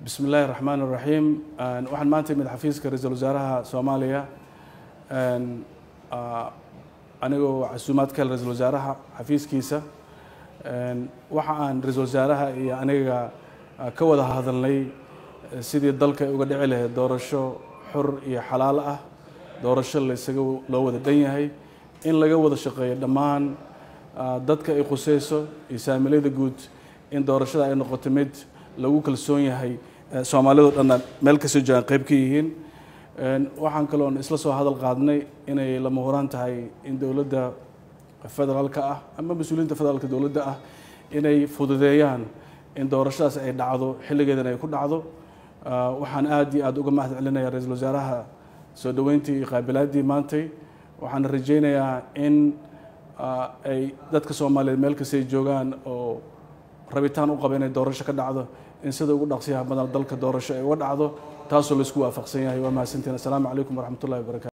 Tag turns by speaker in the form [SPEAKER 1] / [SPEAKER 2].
[SPEAKER 1] بسم الله الرحمن الرحيم. waxaan maanta mid xafiiska ra'iisul wasaaraha Soomaaliya anigoo casuumaad ka ra'iisul wasaaraha xafiiskiisa waxa aan ra'iisul wasaaraha iyo aniga ka wada hadalnay sidii dalka uga dhici lahayd doorasho xor iyo xalaal ah, doorasho la isaga loo wada dan yahay in laga wada shaqeeyo dhammaan dadka ay khusayso iyo saamilada guud in doorashada ay noqoto mid lagu kalsoon yahay Soomaalidu dhan meel ka soo jaan qayb ka yihiin waxaan kaloo isla soo hadal qaadnay inay lama horaan tahay in dawladda federaalka ah ama mas'uuliyiinta federaalka dawladda ah inay fududeeyaan in doorashadaas ay dhacdo xilligeedana ay ku dhacdo waxaan aad iyo aad uga mahad celinayaa ra'iisul wasaaraha soo dhaweyntii iyo qaabilaadii maantay waxaan rajaynayaa in ay dadka Soomaaliyeed meel kasta ay joogaan oo rabitaan u qaba inay doorasho ka dhacdo in sida ugu dhaqsiyaha badan dalka doorasho ay uga dhacdo taasoo la isku waafaqsan yahay. waa mahadsantiin. Assalaamu calaykum waraxmatullaahi wabarakaatu.